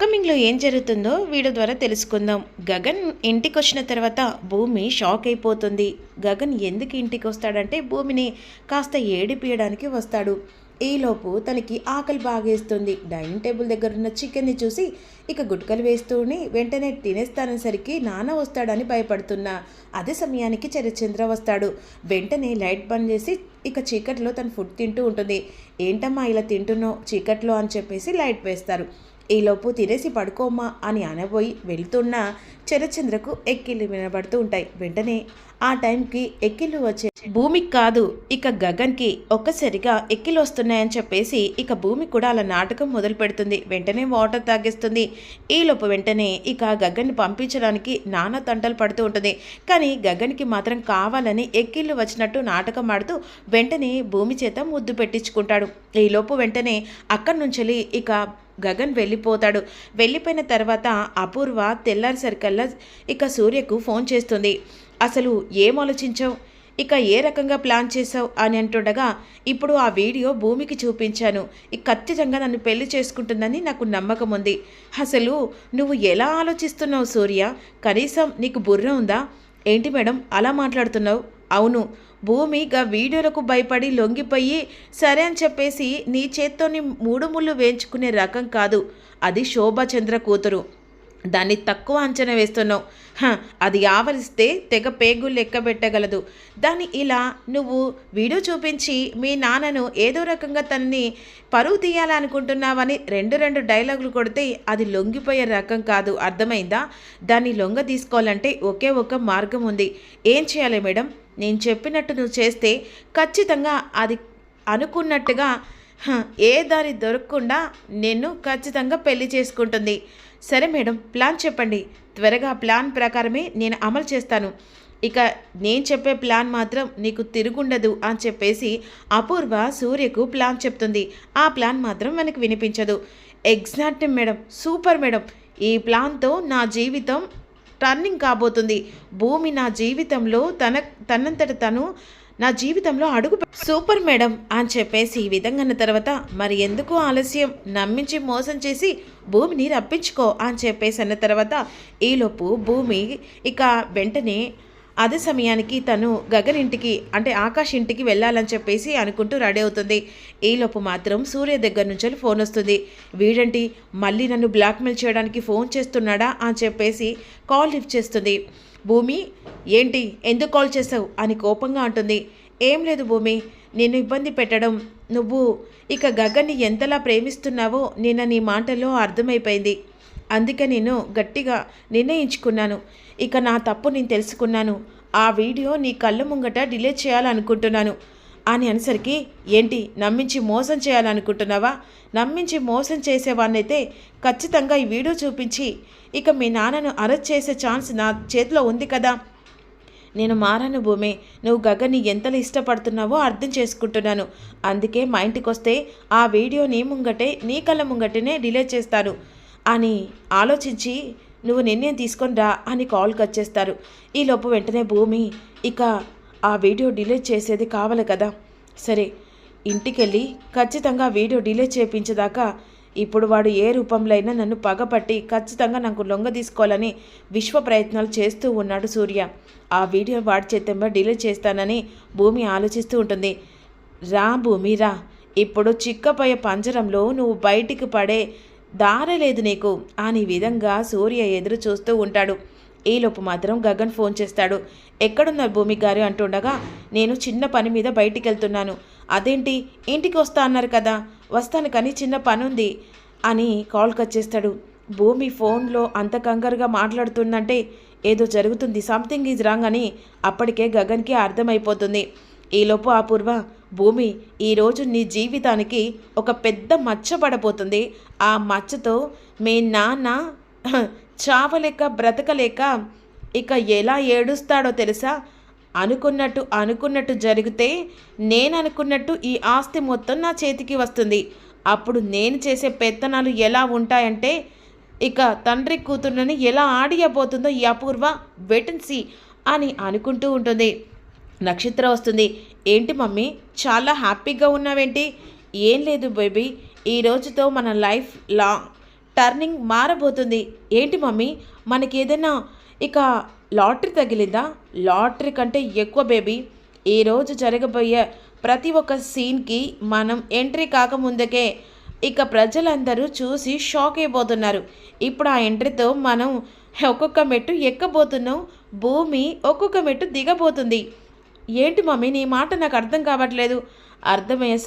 అప్కమింగ్లో ఏం జరుగుతుందో వీడియో ద్వారా తెలుసుకుందాం. గగన్ ఇంటికి వచ్చిన తర్వాత భూమి షాక్ అయిపోతుంది. గగన్ ఎందుకు ఇంటికి వస్తాడంటే భూమిని కాస్త ఏడిపియడానికి వస్తాడు. ఈలోపు తనకి ఆకలి బాగేస్తుంది. డైనింగ్ టేబుల్ దగ్గర ఉన్న చికెన్ని చూసి ఇక గుట్కలు వేస్తూనే వెంటనే తినేస్తానేసరికి నాన్న వస్తాడని భయపడుతున్నా. అదే సమయానికి చరచంద్ర వస్తాడు. వెంటనే లైట్ బంద్ చేసి ఇక చీకట్లో తను ఫుడ్ తింటూ ఉంటుంది. ఏంటమ్మా ఇలా తింటున్నావు చీకట్లో అని చెప్పేసి లైట్ వేస్తారు. ఈలోపు తినేసి పడుకోమ్మా అని అనబోయి వెళ్తున్న చరచంద్రకు ఎక్కిళ్ళు వినబడుతూ ఉంటాయి. వెంటనే ఆ టైంకి ఎక్కిళ్ళు వచ్చే భూమికి కాదు ఇక గగన్కి ఒక్కసారిగా ఎక్కిళ్ళు వస్తున్నాయని చెప్పేసి ఇక భూమి కూడా అలా నాటకం మొదలు పెడుతుంది. వెంటనే వాటర్ తాగేస్తుంది. ఈలోపు వెంటనే ఇక గగన్ని పంపించడానికి నానా తంటలు పడుతూ ఉంటుంది. కానీ గగన్కి మాత్రం కావాలని ఎక్కిళ్ళు వచ్చినట్టు నాటకం ఆడుతూ వెంటనే భూమి చేత ముద్దు పెట్టించుకుంటాడు. ఈలోపు వెంటనే అక్కడి నుంచి ఇక గగన్ వెళ్ళిపోతాడు. వెళ్ళిపోయిన తర్వాత అపూర్వ తెల్లారిసరికల్లా ఇక సూర్యకు ఫోన్ చేస్తుంది. అసలు ఏం ఆలోచించావు, ఇక ఏ రకంగా ప్లాన్ చేసావు అని అంటుండగా ఇప్పుడు ఆ వీడియో భూమికి చూపించాను. ఇక ఖచ్చితంగా నన్ను పెళ్లి చేసుకుంటుందని నాకు నమ్మకం ఉంది. అసలు నువ్వు ఎలా ఆలోచిస్తున్నావు సూర్య, కనీసం నీకు బుర్ర ఉందా? ఏంటి మేడం అలా మాట్లాడుతున్నావు? అవును, భూమి వీడియోలకు భయపడి లొంగిపోయి సరే అని చెప్పేసి నీ చేత్తోని 3 ముళ్ళు వేయించుకునే రకం కాదు. అది శోభాచంద్ర కూతురు, దాన్ని తక్కువ అంచనా వేస్తున్నావు. అది ఆవలిస్తే తెగ పేగులు లెక్కబెట్టగలదు. దాన్ని ఇలా నువ్వు వీడియో చూపించి మీ నాన్నను ఏదో రకంగా తనని పరువు తీయాలనుకుంటున్నావని రెండు డైలాగులు కొడితే అది లొంగిపోయే రకం కాదు, అర్థమైందా? దాన్ని లొంగ తీసుకోవాలంటే ఒకే ఒక మార్గం ఉంది. ఏం చేయాలి మేడం? నేను చెప్పినట్టు నువ్వు చేస్తే ఖచ్చితంగా అది అనుకున్నట్టుగా ఏ దారి దొరకకుండా నిన్ను ఖచ్చితంగా పెళ్లి చేసుకుంటుంది. సరే మేడం, ప్లాన్ చెప్పండి, త్వరగా ప్లాన్ ప్రకారమే నేను అమలు చేస్తాను. ఇక నేను చెప్పే ప్లాన్ మాత్రం నీకు తిరుగుండదు అని చెప్పేసి అపూర్వ సూర్యకు ప్లాన్ చెప్తుంది. ఆ ప్లాన్ మాత్రం మనకు వినిపించదు. ఎగ్జాక్ట్ మేడం, సూపర్ మేడం, ఈ ప్లాన్తో నా జీవితం టర్నింగ్ కాబోతుంది. భూమి నా జీవితంలో తనంతట తను నా జీవితంలో అడుగు సూపర్ మేడం అని చెప్పేసి ఈ విధంగా అన్న తర్వాత మరి ఎందుకు ఆలస్యం, నమ్మించి మోసం చేసి భూమిని రప్పించుకో అని చెప్పేసి అన్న తర్వాత ఈలోపు భూమి ఇక వెంటనే అదే సమయానికి తను గగన్ ఇంటికి అంటే ఆకాష్ ఇంటికి వెళ్ళాలని చెప్పేసి అనుకుంటూ రెడీ అవుతుంది. ఈలోపు మాత్రం సూర్య దగ్గర నుంచి ఫోన్ వస్తుంది. వీడంటి మళ్ళీ నన్ను బ్లాక్మెయిల్ చేయడానికి ఫోన్ చేస్తున్నాడా అని చెప్పేసి కాల్ లిఫ్ట్ చేస్తుంది. భూమి ఏంటి ఎందుకు కాల్ చేసావు అని కోపంగా అంటుంది. ఏం లేదు భూమి, నిన్ను ఇబ్బంది పెట్టడం, నువ్వు ఇక గగన్ని ఎంతలా ప్రేమిస్తున్నావో నిన్న నీ మాటల్లో అర్థమైపోయింది. అందుకే నేను గట్టిగా నిర్ణయించుకున్నాను. ఇక నా తప్పు నేను తెలుసుకున్నాను. ఆ వీడియో నీ కళ్ళ ముంగట డిలీట్ చేయాలనుకుంటున్నాను అని అనేసరికి ఏంటి నమ్మించి మోసం చేయాలనుకుంటున్నావా? నమ్మించి మోసం చేసేవాన్నైతే ఖచ్చితంగా ఈ వీడియో చూపించి ఇక మీ నాన్నను అరెస్ట్ చేసే ఛాన్స్ నా చేతిలో ఉంది కదా. నేను మారాను భూమి, నువ్వు గగన్ని ఎంతలా ఇష్టపడుతున్నావో అర్థం చేసుకుంటున్నాను. అందుకే మా ఇంటికి వస్తే ఆ వీడియో నీ ముంగటే నీ కళ్ళ ముంగటనే డిలీట్ చేస్తాను అని ఆలోచించి నువ్వు నిర్ణయం తీసుకొని రా అని కాల్ కట్ చేస్తారు. ఈలోపు వెంటనే భూమి ఇక ఆ వీడియో డిలీట్ చేసేది కావాలి కదా, సరే ఇంటికెళ్ళి ఖచ్చితంగా వీడియో డిలీట్ చేయించేదాకా ఇప్పుడు వాడు ఏ రూపంలో అయినా నన్ను పగపట్టి ఖచ్చితంగా నాకు లొంగ తీసుకోవాలని విశ్వ ప్రయత్నాలు చేస్తూ ఉన్నాడు సూర్య. ఆ వీడియో వాడి చేతంగా డిలీట్ చేస్తానని భూమి ఆలోచిస్తూ ఉంటుంది. రా భూమి రా, ఇప్పుడు చిక్కపోయే పంజరంలో నువ్వు బయటికి పడే దారే లేదు నీకు అని విధంగా సూర్య ఎదురు చూస్తూ ఉంటాడు. ఈలోపు మాత్రం గగన్ ఫోన్ చేస్తాడు. ఎక్కడున్నారు భూమి గారు అంటుండగా నేను చిన్న పని మీద బయటికి వెళ్తున్నాను. అదేంటి ఇంటికి వస్తా అన్నారు కదా? వస్తాను కానీ చిన్న పని ఉంది అని కాల్ కట్ చేస్తాడు. భూమి ఫోన్లో అంత కంగారుగా మాట్లాడుతుందంటే ఏదో జరుగుతుంది, సంథింగ్ ఈజ్ రాంగ్ అని అప్పటికే గగన్కి అర్థమైపోతుంది. ఈలోపు అపూర్వ భూమి ఈరోజు నీ జీవితానికి ఒక పెద్ద మచ్చ పడబోతుంది. ఆ మచ్చతో మీ నాన్న చావలేక బ్రతకలేక ఇక ఎలా ఏడుస్తాడో తెలుసా? అనుకున్నట్టు జరిగితే నేను అనుకున్నట్టు ఈ ఆస్తి మొత్తం నా చేతికి వస్తుంది. అప్పుడు నేను చేసే పెత్తనాలు ఎలా ఉంటాయంటే ఇక తండ్రి కూతుర్నని ఎలా ఆడియబోతుందో ఈ అపూర్వ వెటన్సీ అని అనుకుంటూ ఉంటుంది. నక్షత్ర వస్తుంది. ఏంటి మమ్మీ చాలా హ్యాపీగా ఉన్నావేంటి? ఏం లేదు బేబీ, ఈ రోజుతో మన లైఫ్ టర్నింగ్ మారబోతుంది. ఏంటి మమ్మీ, మనకి ఏదైనా ఇక లాటరీ తగిలిందా? లాటరీ కంటే ఎక్కువ బేబీ. ఈరోజు జరగబోయే ప్రతి ఒక్క సీన్కి మనం ఎంట్రీ కాకముందుకే ఇక ప్రజలందరూ చూసి షాక్ అయిపోతున్నారు. ఇప్పుడు ఆ ఎంట్రీతో మనం ఒక్కొక్క మెట్టు ఎక్కబోతున్నాం, భూమి ఒక్కొక్క మెట్టు దిగబోతుంది. ఏంటి మమ్మీ, నీ మాట నాకు అర్థం కావట్లేదు. అర్థమయ్యే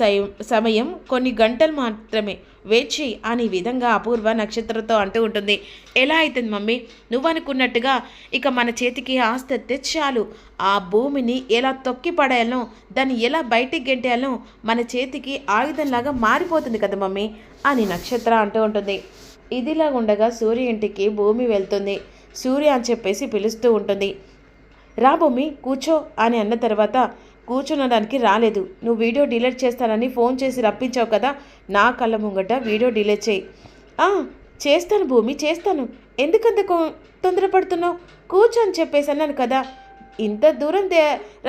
సమయం కొన్ని గంటలు మాత్రమే, వేచి అని విధంగా అపూర్వ నక్షత్రంతో అంటూ ఉంటుంది. ఎలా అవుతుంది మమ్మీ, నువ్వు అనుకున్నట్టుగా ఇక మన చేతికి ఆస్తి ఎత్తే చాలు, ఆ భూమిని ఎలా తొక్కి పడేయాలో, దాన్ని ఎలా బయటికి గెంటేయాలో మన చేతికి ఆయుధంలాగా మారిపోతుంది కదా మమ్మీ అని నక్షత్ర అంటూ ఉంటుంది. ఇదిలా ఉండగా సూర్య ఇంటికి భూమి వెళ్తుంది. సూర్య అని చెప్పేసి పిలుస్తూ ఉంటుంది. రా భూమి కూర్చో అని అన్న తర్వాత కూర్చునడానికి రాలేదు. నువ్వు వీడియో డిలీట్ చేస్తానని ఫోన్ చేసి రప్పించావు కదా, నా కళ్ళ ముంగట వీడియో డిలీట్ చేయి. చేస్తాను భూమి, చేస్తాను. ఎందుకంత తొందరపడుతున్నావు? కూర్చో అని చెప్పేసి అన్నాను కదా. ఇంత దూరం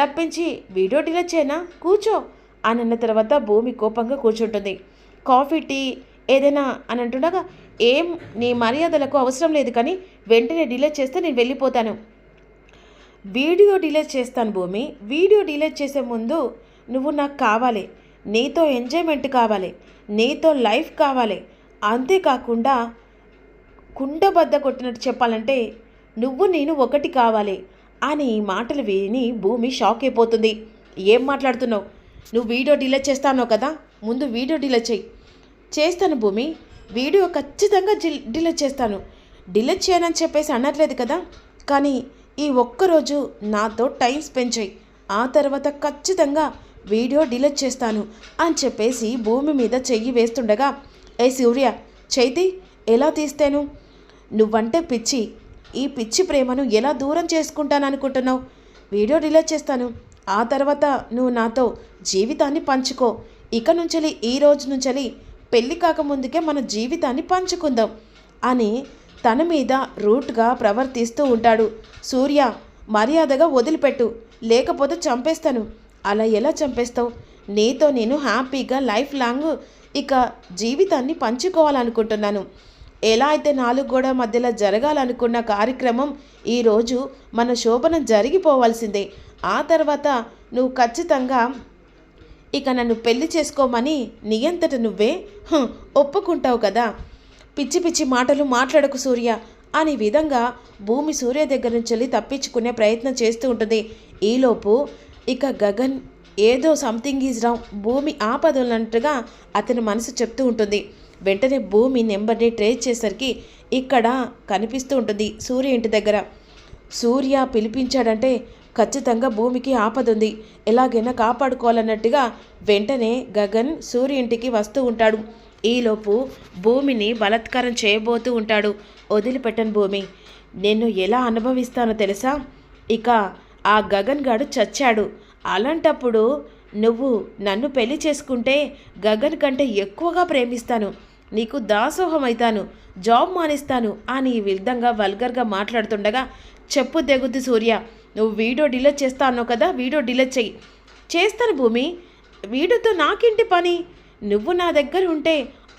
రప్పించి వీడియో డిలీట్ చేయనా? కూర్చో అని అన్న తర్వాత భూమి కోపంగా కూర్చుంటుంది. కాఫీ, టీ ఏదైనా అని అంటుండగా, ఏం నీ మర్యాదలకు అవసరం లేదు, కానీ వెంటనే డిలీట్ చేస్తే నేను వెళ్ళిపోతాను. వీడియో డిలీట్ చేస్తాను భూమి. వీడియో డిలీట్ చేసే ముందు నువ్వు నాకు కావాలి, నీతో ఎంజాయ్మెంట్ కావాలి, నీతో లైఫ్ కావాలి. అంతేకాకుండా కుండబద్ద కొట్టినట్టు చెప్పాలంటే నువ్వు నేను ఒకటి కావాలి అని మాటలు విని భూమి షాక్ అయిపోతుంది. ఏం మాట్లాడుతున్నావు? నువ్వు వీడియో డిలీట్ చేస్తానో కదా, ముందు వీడియో డిలీట్ చేయి. చేస్తాను భూమి, వీడియో ఖచ్చితంగా డిలీట్ చేస్తాను. డిలీట్ చేయనని చెప్పేసి అనట్లేదు కదా, కానీ ఈ ఒక్కరోజు నాతో టైం స్పెండ్ చేయి, ఆ తర్వాత ఖచ్చితంగా వీడియో డిలీట్ చేస్తాను అని చెప్పేసి భూమి మీద చెయ్యి వేస్తుండగా, ఏ సూర్య, చైతి ఎలా తీస్తాను? నువ్వంటే పిచ్చి, ఈ పిచ్చి ప్రేమను ఎలా దూరం చేసుకుంటాననుకుంటున్నావు? వీడియో డిలీట్ చేస్తాను, ఆ తర్వాత నువ్వు నాతో జీవితాన్ని పంచుకో. ఇక నుంచి ఈ రోజు నుంచి పెళ్ళి కాకముందుకే మన జీవితాన్ని పంచుకుందాం అని తన మీద రూట్గా ప్రవర్తిస్తూ ఉంటాడు. సూర్య, మర్యాదగా వదిలిపెట్టు, లేకపోతే చంపేస్తాను. అలా ఎలా చంపేస్తావు? నీతో నేను హ్యాపీగా లైఫ్ లాంగ్ ఇక జీవితాన్ని పంచుకోవాలనుకుంటున్నాను. ఎలా అయితే 4 గోడల మధ్యలో జరగాలనుకున్న కార్యక్రమం ఈరోజు మన శోభనం జరిగిపోవాల్సిందే. ఆ తర్వాత నువ్వు ఖచ్చితంగా ఇక నన్ను పెళ్లి చేసుకోమని నీ అంతట నువ్వే ఒప్పుకుంటావు కదా. పిచ్చి పిచ్చి మాటలు మాట్లాడకు సూర్య అని విధంగా భూమి సూర్య దగ్గర నుంచి తప్పించుకునే ప్రయత్నం చేస్తూ ఉంటుంది. ఈలోపు ఇక గగన్ ఏదో సంథింగ్ ఈజ్ రాంగ్, భూమి ఆపదన్నట్టుగా అతని మనసు చెప్తూ ఉంటుంది. వెంటనే భూమి నెంబర్ని ట్రేస్ చేసరికి ఇక్కడ కనిపిస్తూ ఉంటుంది సూర్య ఇంటి దగ్గర. సూర్య పిలిపించాడంటే ఖచ్చితంగా భూమికి ఆపదుంది, ఎలాగైనా కాపాడుకోవాలన్నట్టుగా వెంటనే గగన్ సూర్య ఇంటికి వస్తూ ఉంటాడు. ఈలోపు భూమిని బలాత్కారం చేయబోతూ ఉంటాడు. వదిలిపెట్టను భూమి, నేను ఎలా అనుభవిస్తానో తెలుసా? ఇక ఆ గగన్ గాడు చచ్చాడు. అలాంటప్పుడు నువ్వు నన్ను పెళ్లి చేసుకుంటే గగన్ కంటే ఎక్కువగా ప్రేమిస్తాను, నీకు దాసోహం అవుతాను, జాబ్ మానేస్తాను అని ఈ విధంగా వల్గర్గా మాట్లాడుతుండగా, చెప్పు తెగుద్ది సూర్య, నువ్వు వీడియో డిలీట్ చేస్తా అన్నావు కదా, వీడియో డిలీట్ చెయ్యి. చేస్తాను భూమి, వీడియోతో నాకేంటి పని? నువ్వు నా దగ్గర ఉంటే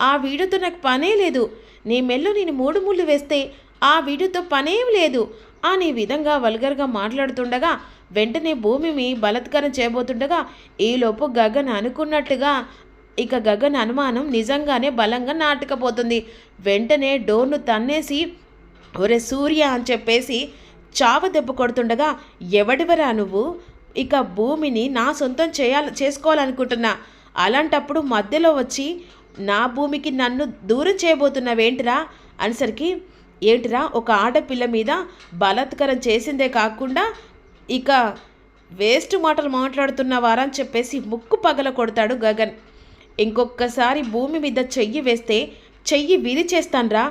ఆ వీడియోతో నాకు పనే లేదు. నీ మెల్లో నేను 3 ముళ్ళు వేస్తే ఆ వీడియోతో పనేం లేదు అని విధంగా వల్గర్గా మాట్లాడుతుండగా వెంటనే భూమిని బలాత్కారం చేయబోతుండగా ఈలోపు గగన్ అనుకున్నట్టుగా ఇక గగన్ అనుమానం నిజంగానే బలంగా నాటుకపోతుంది. వెంటనే డోర్ను తన్నేసి ఒరే సూర్య అని చెప్పేసి చావ దెబ్బ కొడుతుండగా, ఎవడివరా నువ్వు? ఇక భూమిని నా సొంతం చేసుకోవాలనుకుంటున్నా, అలాంటప్పుడు మధ్యలో వచ్చి నా భూమికి నన్ను దూరం చేయబోతున్నావేంటిరా అనేసరికి, ఏంటిరా ఒక ఆడపిల్ల మీద బలాత్కారం చేసిందే కాకుండా ఇక వేస్ట్ మాటలు మాట్లాడుతున్నవారా అని చెప్పేసి ముక్కు పగల కొడతాడు గగన్. ఇంకొకసారి భూమి మీద చెయ్యి వేస్తే చెయ్యి విరిచేస్తాన్రా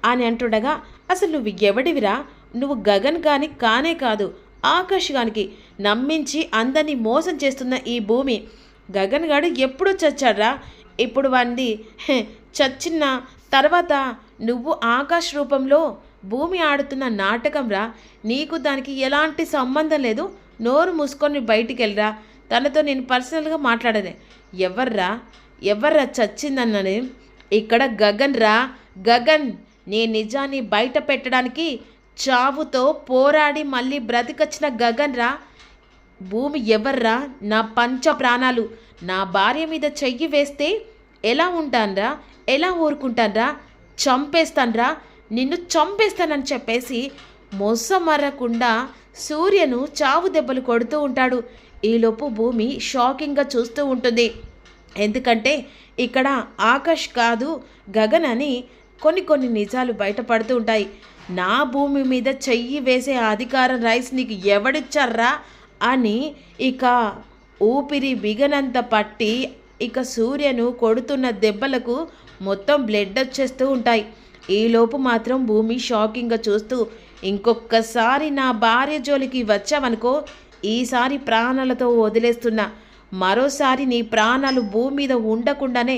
అని అంటుండగా, అసలు నువ్వు ఎవడివిరా? నువ్వు గగన్ గాని కానే కాదు, ఆకాష్ గానికి నమ్మించి అందరినీ మోసం చేస్తున్న ఈ భూమి. గగన్ గాడు ఎప్పుడూ చచ్చాడ్రా, ఇప్పుడు వాంది చచ్చిన తర్వాత నువ్వు ఆకాష్ రూపంలో భూమి ఆడుతున్న నాటకం రా, నీకు దానికి ఎలాంటి సంబంధం లేదు. నోరు మూసుకొని బయటికి వెళ్ళరా, తనతో నేను పర్సనల్గా మాట్లాడదే. ఎవర్రా చచ్చిందన్నది? ఇక్కడ గగన్ రా, గగన్ నీ నిజాన్ని బయట పెట్టడానికి చావుతో పోరాడి మళ్ళీ బ్రతికొచ్చిన గగన్ రా. భూమి ఎవర్రా? నా పంచ ప్రాణాలు. నా భార్య మీద చెయ్యి వేస్తే ఎలా ఉంటాన్రా? ఎలా ఊరుకుంటాన్రా? చంపేస్తాన్రా, నిన్ను చంపేస్తానని చెప్పేసి మొసమరకుండా సూర్యను చావు దెబ్బలు కొడుతూ ఉంటాడు. ఈలోపు భూమి షాకింగ్గా చూస్తూ ఉంటుంది. ఎందుకంటే ఇక్కడ ఆకాష్ కాదు గగన్ అని కొన్ని నిజాలు బయటపడుతూ ఉంటాయి. నా భూమి మీద చెయ్యి వేసే అధికారం రైస్ నీకు ఎవడిచ్చారా అని ఇక ఊపిరి బిగనంత పట్టి ఇక సూర్యను కొడుతున్న దెబ్బలకు మొత్తం బ్లడ్ వచ్చేస్తూ ఉంటాయి. ఈలోపు మాత్రం భూమి షాకింగ్గా చూస్తూ, ఇంకొకసారి నా భార్య జోలికి వచ్చావనుకో ఈసారి ప్రాణాలతో వదిలేస్తున్నా, మరోసారి నీ ప్రాణాలు భూమి మీద ఉండకుండానే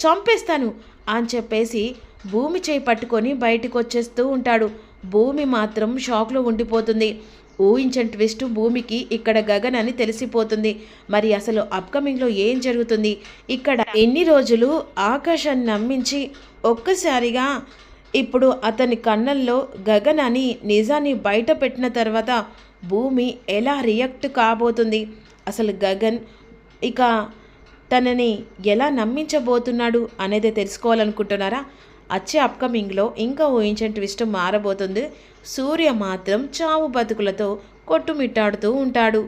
చంపేస్తాను అని చెప్పేసి భూమి చేయి పట్టుకొని బయటకు వచ్చేస్తూ ఉంటాడు. భూమి మాత్రం షాక్లో ఉండిపోతుంది. ఊహించని ట్విస్ట్ భూమికి ఇక్కడ గగన్ అని తెలిసిపోతుంది. మరి అసలు అప్కమింగ్లో ఏం జరుగుతుంది? ఇక్కడ ఎన్ని రోజులు ఆకాశాన్ని నమ్మించి ఒక్కసారిగా ఇప్పుడు అతని కళ్ళల్లో గగన్ అని నిజాన్ని బయట పెట్టిన తర్వాత భూమి ఎలా రియాక్ట్ కాబోతుంది? అసలు గగన్ ఇక తనని ఎలా నమ్మించబోతున్నాడు అనేది తెలుసుకోవాలనుకుంటున్నారా? వచ్చే అప్కమింగ్లో ఇంకా ఊహించని ట్విస్ట్ మారబోతుంది. సూర్య మాత్రం చావు బతుకులతో కొట్టుమిట్టాడుతూ ఉంటాడు.